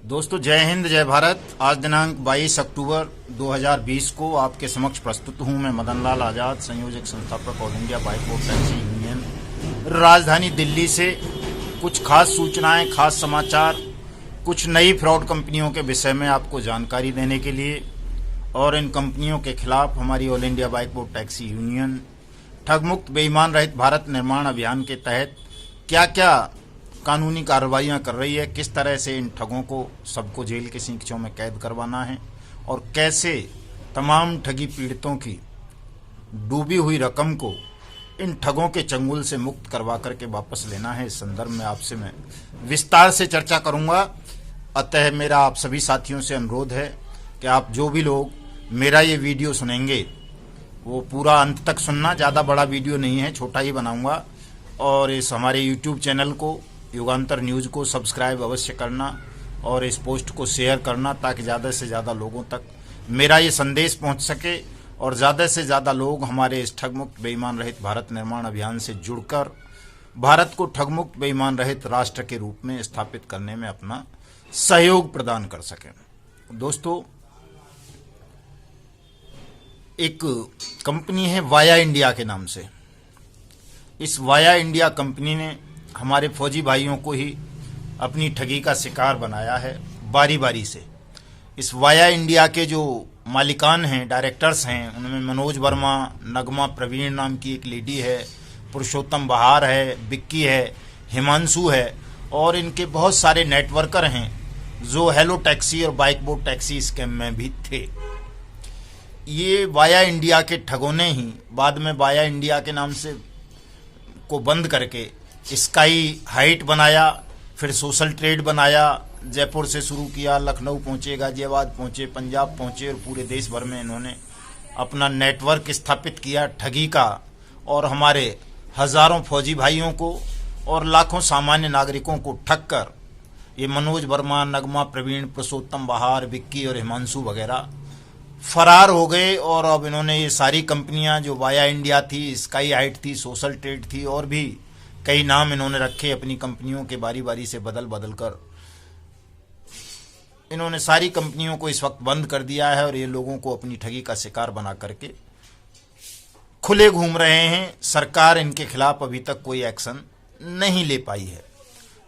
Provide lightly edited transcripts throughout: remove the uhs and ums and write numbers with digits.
दोस्तों जय हिंद जय भारत। आज दिनांक 22 अक्टूबर 2020 को आपके समक्ष प्रस्तुत हूं मैं मदन लाल आजाद, संयोजक संस्थापक all India bike board taxi union, राजधानी दिल्ली से कुछ खास सूचनाएं, खास समाचार, कुछ नई फ्रॉड कंपनियों के विषय में आपको जानकारी देने के लिए और इन कंपनियों के खिलाफ हमारी all India bike board taxi union ठग मुक्त बेईमान रहित भारत निर्माण अभियान के तहत क्या क्या कानूनी कार्रवाइयां कर रही है, किस तरह से इन ठगों को सबको जेल के सींचों में कैद करवाना है और कैसे तमाम ठगी पीड़ितों की डूबी हुई रकम को इन ठगों के चंगुल से मुक्त करवा करके वापस लेना है, इस संदर्भ में आपसे मैं विस्तार से चर्चा करूंगा। अतः मेरा आप सभी साथियों से अनुरोध है कि आप जो भी लोग मेरा ये वीडियो सुनेंगे वो पूरा अंत तक सुनना। ज़्यादा बड़ा वीडियो नहीं है, छोटा ही बनाऊंगा। और इस हमारे यूट्यूब चैनल को, युगांतर न्यूज़ को सब्सक्राइब अवश्य करना और इस पोस्ट को शेयर करना ताकि ज़्यादा से ज़्यादा लोगों तक मेरा ये संदेश पहुंच सके और ज़्यादा से ज़्यादा लोग हमारे इस ठगमुक्त बेईमान रहित भारत निर्माण अभियान से जुड़कर भारत को ठगमुक्त बेईमान रहित राष्ट्र के रूप में स्थापित करने में अपना सहयोग प्रदान कर सकें। दोस्तों, एक कंपनी है वाया इंडिया के नाम से। इस वाया इंडिया कंपनी ने हमारे फौजी भाइयों को ही अपनी ठगी का शिकार बनाया है बारी बारी से। इस वाया इंडिया के जो मालिकान हैं, डायरेक्टर्स हैं, उनमें मनोज वर्मा, नगमा प्रवीण नाम की एक लेडी है, पुरुषोत्तम बहार है, विक्की है, हिमांशु है और इनके बहुत सारे नेटवर्कर हैं जो हेलो टैक्सी और बाइक बोर्ड टैक्सी स्कैम में भी थे। ये वाया इंडिया के ठगों ने ही बाद में वाया इंडिया के नाम से को बंद करके स्काई हाइट बनाया, फिर सोशल ट्रेड बनाया, जयपुर से शुरू किया, लखनऊ पहुँचे, गाजियाबाद पहुँचे, पंजाब पहुँचे और पूरे देश भर में इन्होंने अपना नेटवर्क स्थापित किया ठगी का और हमारे हज़ारों फौजी भाइयों को और लाखों सामान्य नागरिकों को ठग कर ये मनोज वर्मा, नगमा प्रवीण, पुरुषोत्तम बहार, विक्की और हिमांशु वगैरह फरार हो गए। और अब इन्होंने ये सारी कंपनियां जो वाया इंडिया थी, स्काई हाइट थी, सोशल ट्रेड थी और भी कई नाम इन्होंने रखे अपनी कंपनियों के, बारी बारी से बदल बदल कर इन्होंने सारी कंपनियों को इस वक्त बंद कर दिया है और ये लोगों को अपनी ठगी का शिकार बना करके खुले घूम रहे हैं। सरकार इनके खिलाफ अभी तक कोई एक्शन नहीं ले पाई है।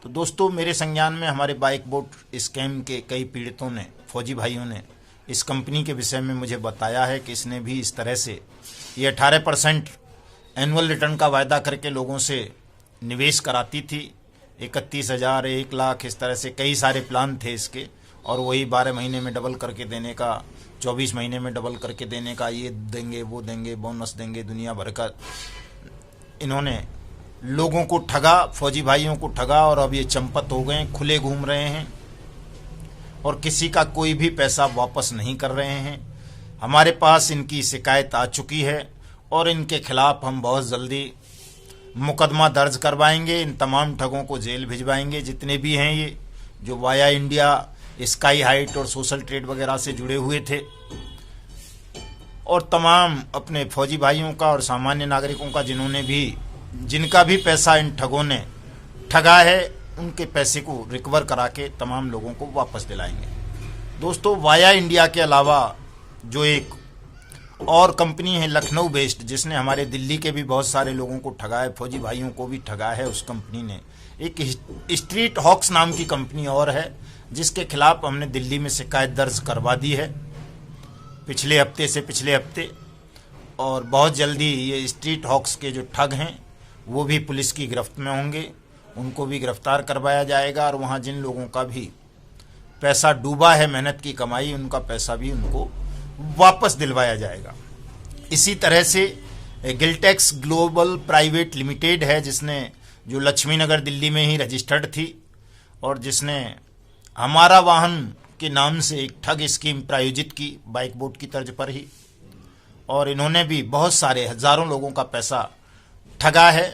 तो दोस्तों, मेरे संज्ञान में हमारे बाइक बोर्ड स्कैम के कई पीड़ितों ने, फौजी भाइयों ने इस कंपनी के विषय में मुझे बताया है कि इसने भी इस तरह से ये 18% एनुअल रिटर्न का वायदा करके लोगों से निवेश कराती थी। 31,000, 1 लाख, इस तरह से कई सारे प्लान थे इसके और वही 12 महीने में डबल करके देने का, 24 महीने में डबल करके देने का, ये देंगे वो देंगे, बोनस देंगे, दुनिया भर का इन्होंने लोगों को ठगा, फौजी भाइयों को ठगा और अब ये चंपत हो गए, खुले घूम रहे हैं और किसी का कोई भी पैसा वापस नहीं कर रहे हैं। हमारे पास इनकी शिकायत आ चुकी है और इनके खिलाफ हम बहुत जल्दी मुकदमा दर्ज करवाएंगे। इन तमाम ठगों को जेल भिजवाएंगे, जितने भी हैं ये जो वाया इंडिया, स्काई हाइट और सोशल ट्रेड वगैरह से जुड़े हुए थे और तमाम अपने फौजी भाइयों का और सामान्य नागरिकों का जिनका भी पैसा इन ठगों ने ठगा है, उनके पैसे को रिकवर करा के तमाम लोगों को वापस दिलाएंगे। दोस्तों, वाया इंडिया के अलावा जो एक और कंपनी है लखनऊ बेस्ड, जिसने हमारे दिल्ली के भी बहुत सारे लोगों को ठगा है, फौजी भाइयों को भी ठगा है, उस कंपनी ने एक स्ट्रीट हॉक्स नाम की कंपनी और है जिसके खिलाफ हमने दिल्ली में शिकायत दर्ज करवा दी है पिछले हफ्ते और बहुत जल्दी ये स्ट्रीट हॉक्स के जो ठग हैं वो भी पुलिस की गिरफ्त में होंगे, उनको भी गिरफ्तार करवाया जाएगा और वहाँ जिन लोगों का भी पैसा डूबा है, मेहनत की कमाई, उनका पैसा भी उनको वापस दिलवाया जाएगा। इसी तरह से गिलटेक्स ग्लोबल प्राइवेट लिमिटेड है, जिसने जो लक्ष्मी नगर दिल्ली में ही रजिस्टर्ड थी और जिसने हमारा वाहन के नाम से एक ठग स्कीम प्रायोजित की बाइक बोर्ड की तर्ज पर ही, और इन्होंने भी बहुत सारे हजारों लोगों का पैसा ठगा है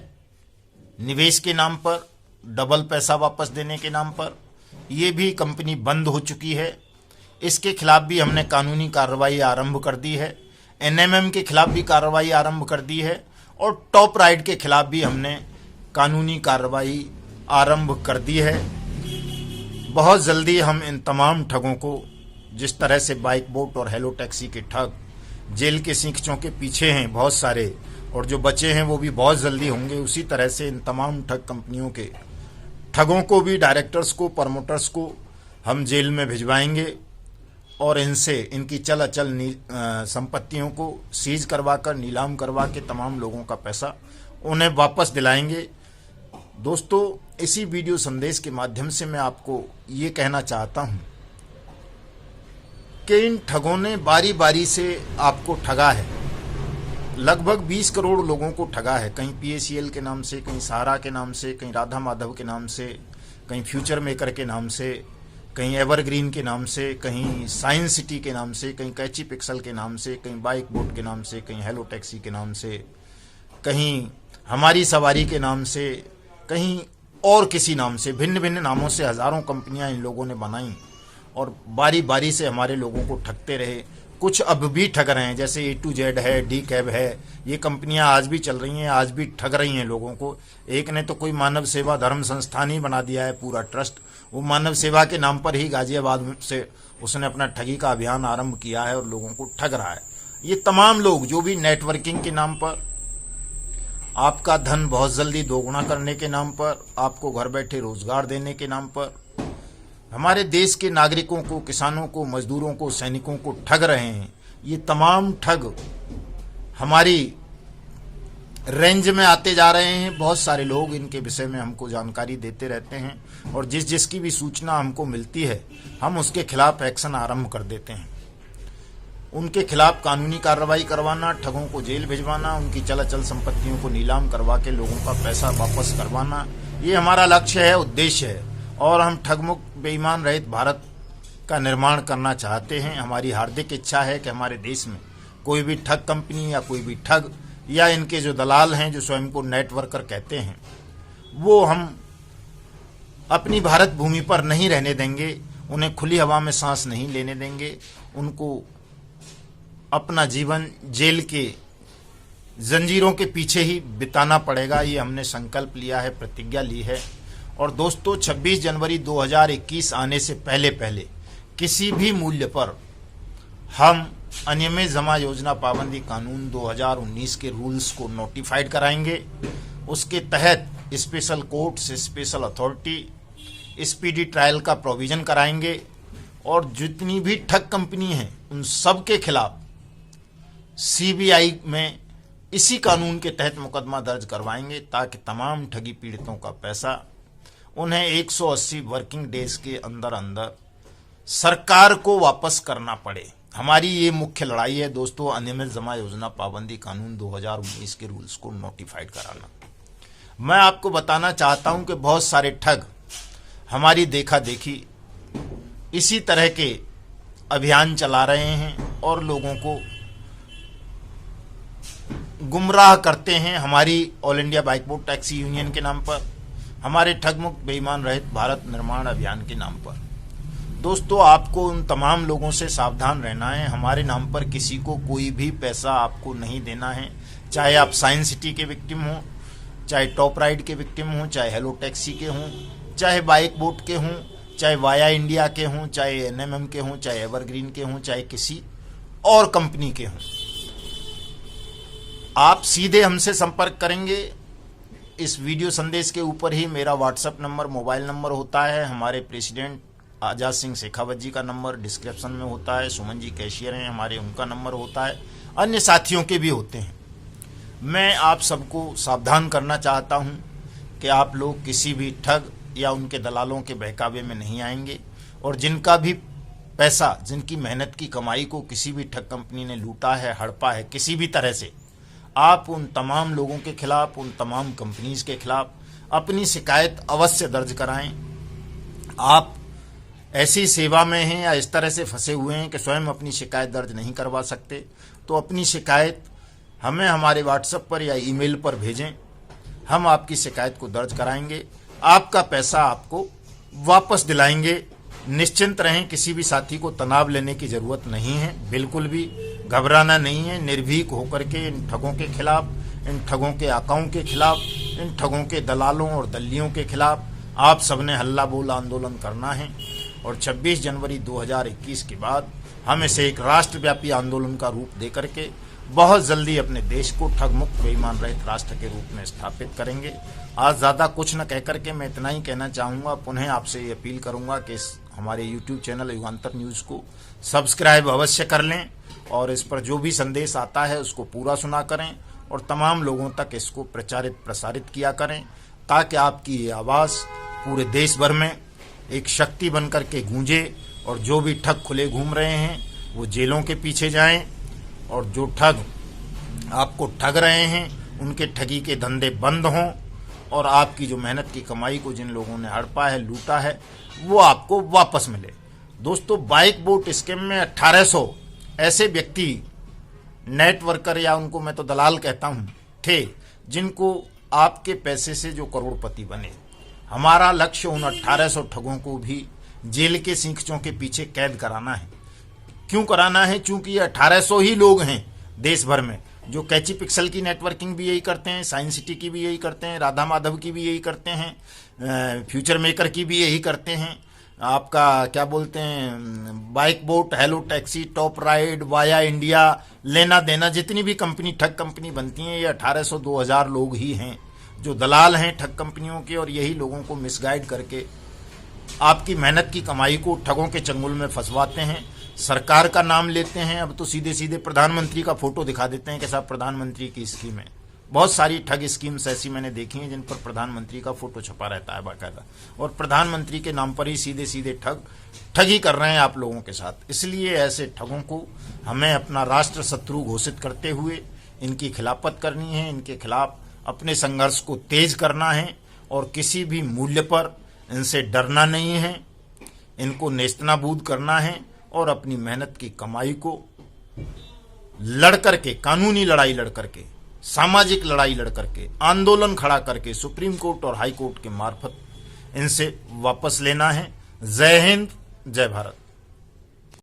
निवेश के नाम पर, डबल पैसा वापस देने के नाम पर। ये भी कंपनी बंद हो चुकी है। इसके खिलाफ भी हमने कानूनी कार्रवाई आरंभ कर दी है। एनएमएम के खिलाफ भी कार्रवाई आरंभ कर दी है और टॉप राइड के खिलाफ भी हमने कानूनी कार्रवाई आरंभ कर दी है। बहुत जल्दी हम इन तमाम ठगों को, जिस तरह से बाइक बोट और हेलो टैक्सी के ठग जेल के सींखों के पीछे हैं बहुत सारे, और जो बचे हैं वो भी बहुत जल्दी होंगे, उसी तरह से इन तमाम ठग कंपनियों के ठगों को भी, डायरेक्टर्स को, प्रमोटर्स को हम जेल में भिजवाएंगे और इनसे इनकी चल अचल संपत्तियों को सीज करवाकर, नीलाम करवा के तमाम लोगों का पैसा उन्हें वापस दिलाएंगे। दोस्तों, इसी वीडियो संदेश के माध्यम से मैं आपको ये कहना चाहता हूं कि इन ठगों ने बारी बारी से आपको ठगा है। लगभग 20 करोड़ लोगों को ठगा है, कहीं PACL के नाम से, कहीं सहारा के नाम से, कहीं राधा माधव के नाम से, कहीं फ्यूचर मेकर के नाम से, कहीं एवरग्रीन के नाम से, कहीं साइंस सिटी के नाम से, कहीं कैची पिक्सल के नाम से, कहीं बाइक बोट के नाम से, कहीं हेलो टैक्सी के नाम से, कहीं हमारी सवारी के नाम से, कहीं और किसी नाम से, भिन्न भिन्न नामों से हजारों कंपनियां इन लोगों ने बनाई और बारी बारी से हमारे लोगों को ठगते रहे। कुछ अब भी ठग रहे हैं, जैसे A to Z है, डी कैब है, ये कंपनियां आज भी चल रही हैं, आज भी ठग रही हैं लोगों को। एक ने तो कोई मानव सेवा धर्म संस्थान ही बना दिया है, पूरा ट्रस्ट, वो मानव सेवा के नाम पर ही गाजियाबाद से उसने अपना ठगी का अभियान आरंभ किया है और लोगों को ठग रहा है। ये तमाम लोग जो भी नेटवर्किंग के नाम पर, आपका धन बहुत जल्दी दोगुना करने के नाम पर, आपको घर बैठे रोजगार देने के नाम पर, हमारे देश के नागरिकों को, किसानों को, मजदूरों को, सैनिकों को ठग रहे हैं, ये तमाम ठग हमारी रेंज में आते जा रहे हैं। बहुत सारे लोग इनके विषय में हमको जानकारी देते रहते हैं और जिसकी भी सूचना हमको मिलती है हम उसके खिलाफ एक्शन आरंभ कर देते हैं। उनके खिलाफ कानूनी कार्रवाई करवाना, ठगों को जेल भिजवाना, उनकी चल अचल संपत्तियों को नीलाम करवा के लोगों का पैसा वापस करवाना, ये हमारा लक्ष्य है, उद्देश्य है। और हम ठगमुक्त बेईमान रहित भारत का निर्माण करना चाहते हैं। हमारी हार्दिक इच्छा है कि हमारे देश में कोई भी ठग कंपनी या कोई भी ठग या इनके जो दलाल हैं, जो स्वयं को नेटवर्कर कहते हैं, वो हम अपनी भारत भूमि पर नहीं रहने देंगे, उन्हें खुली हवा में सांस नहीं लेने देंगे, उनको अपना जीवन जेल के जंजीरों के पीछे ही बिताना पड़ेगा। ये हमने संकल्प लिया है, प्रतिज्ञा ली है। और दोस्तों, 26 जनवरी 2021 आने से पहले पहले किसी भी मूल्य पर हम अनियमित जमा योजना पाबंदी कानून 2019 के रूल्स को नोटिफाइड कराएंगे। उसके तहत special courts, special authority, speedy trial का प्रोविजन कराएंगे और जितनी भी ठग कंपनी हैं उन सब के खिलाफ CBI में इसी कानून के तहत मुकदमा दर्ज करवाएंगे, ताकि तमाम ठगी पीड़ितों का पैसा उन्हें 180 वर्किंग डेज के अंदर अंदर सरकार को वापस करना पड़े। हमारी ये मुख्य लड़ाई है दोस्तों, अनियमित जमा योजना पाबंदी कानून 2019 के रूल्स को नोटिफाइड कराना। मैं आपको बताना चाहता हूं कि बहुत सारे ठग हमारी देखा देखी इसी तरह के अभियान चला रहे हैं और लोगों को गुमराह करते हैं, हमारी all India bike boat taxi union के नाम पर, हमारे ठगमुक्त बेईमान रहित भारत निर्माण अभियान के नाम पर। दोस्तों, आपको उन तमाम लोगों से सावधान रहना है। हमारे नाम पर किसी को कोई भी पैसा आपको नहीं देना है, चाहे आप साइंस सिटी के विक्टिम हों, चाहे टॉप राइड के विक्टिम हों, चाहे हेलो टैक्सी के हों, चाहे बाइक बोट के हों, चाहे वाया इंडिया के हों, चाहे NMM के हों, चाहे एवरग्रीन के हों, चाहे किसी और कंपनी के हों। आप सीधे हमसे संपर्क करेंगे। इस वीडियो संदेश के ऊपर ही मेरा व्हाट्सएप नंबर, मोबाइल नंबर होता है। हमारे प्रेसिडेंट आजाद सिंह शेखावत जी का नंबर डिस्क्रिप्शन में होता है। सुमन जी कैशियर हैं हमारे, उनका नंबर होता है। अन्य साथियों के भी होते हैं। मैं आप सबको सावधान करना चाहता हूं कि आप लोग किसी भी ठग या उनके दलालों के बहकावे में नहीं आएंगे और जिनका भी पैसा, जिनकी मेहनत की कमाई को किसी भी ठग कंपनी ने लूटा है, हड़पा है किसी भी तरह से, आप उन तमाम लोगों के खिलाफ, उन तमाम कंपनीज के खिलाफ अपनी शिकायत अवश्य दर्ज कराएं। आप ऐसी सेवा में हैं या इस तरह से फंसे हुए हैं कि स्वयं अपनी शिकायत दर्ज नहीं करवा सकते, तो अपनी शिकायत हमें हमारे व्हाट्सएप पर या ईमेल पर भेजें। हम आपकी शिकायत को दर्ज कराएंगे, आपका पैसा आपको वापस दिलाएंगे। निश्चिंत रहें, किसी भी साथी को तनाव लेने की जरूरत नहीं है, बिल्कुल भी घबराना नहीं है। निर्भीक होकर के इन ठगों के खिलाफ, इन ठगों के आकाओं के खिलाफ, इन ठगों के दलालों और दल्लियों के खिलाफ आप सबने हल्ला बोल आंदोलन करना है और 26 जनवरी 2021 के बाद हम इसे एक राष्ट्रव्यापी आंदोलन का रूप देकर के बहुत जल्दी अपने देश को ठग मुक्त बेईमान रहित राष्ट्र के रूप में स्थापित करेंगे। आज ज़्यादा कुछ न कहकर के मैं इतना ही कहना चाहूँगा। पुनः आपसे ये अपील करूँगा कि हमारे YouTube चैनल युगांतर न्यूज़ को सब्सक्राइब अवश्य कर लें और इस पर जो भी संदेश आता है उसको पूरा सुना करें और तमाम लोगों तक इसको प्रचारित प्रसारित किया करें, ताकि आपकी ये आवाज़ पूरे देश भर में एक शक्ति बनकर के गूंजे और जो भी ठग खुले घूम रहे हैं वो जेलों के पीछे जाएं और जो ठग आपको ठग रहे हैं उनके ठगी के धंधे बंद हों और आपकी जो मेहनत की कमाई को जिन लोगों ने हड़पा है, लूटा है, वो आपको वापस मिले। दोस्तों, बाइक बोट स्कीम में 1800 ऐसे व्यक्ति, नेट वर्कर या उनको मैं तो दलाल कहता हूं, थे जिनको आपके पैसे से जो करोड़पति बने। हमारा लक्ष्य उन 1800 ठगों को भी जेल के सींखचों के पीछे कैद कराना है। क्यों कराना है? क्योंकि ये 1800 ही लोग हैं देश भर में जो कैची पिक्सल की नेटवर्किंग भी यही करते हैं, साइंस सिटी की भी यही करते हैं, राधा माधव की भी यही करते हैं, फ्यूचर मेकर की भी यही करते हैं, आपका क्या बोलते हैं, bike boat, hello taxi, top ride, via India, लेना देना, जितनी भी कंपनी ठग कंपनी बनती हैं ये 1800 2000 लोग ही हैं जो दलाल हैं ठग कंपनियों के और यही लोगों को मिसगाइड करके आपकी मेहनत की कमाई को ठगों के चंगुल में फंसवाते हैं। सरकार का नाम लेते हैं, अब तो सीधे सीधे प्रधानमंत्री का फोटो दिखा देते हैं कि साहब प्रधानमंत्री की स्कीम है। बहुत सारी ठग स्कीम्स ऐसी मैंने देखी हैं जिन पर प्रधानमंत्री का फोटो छपा रहता है बाकायदा, और प्रधानमंत्री के नाम पर ही सीधे सीधे ठगी कर रहे हैं आप लोगों के साथ। इसलिए ऐसे ठगों को हमें अपना राष्ट्र शत्रु घोषित करते हुए इनकी खिलाफत करनी है, इनके खिलाफ अपने संघर्ष को तेज करना है और किसी भी मूल्य पर इनसे डरना नहीं है, इनको नेस्तनाबूद करना है और अपनी मेहनत की कमाई को लड़ करके, कानूनी लड़ाई लड़ करके, सामाजिक लड़ाई लड़ करके, आंदोलन खड़ा करके सुप्रीम कोर्ट और हाई कोर्ट के मार्फत इनसे वापस लेना है। जय हिंद, जय भारत।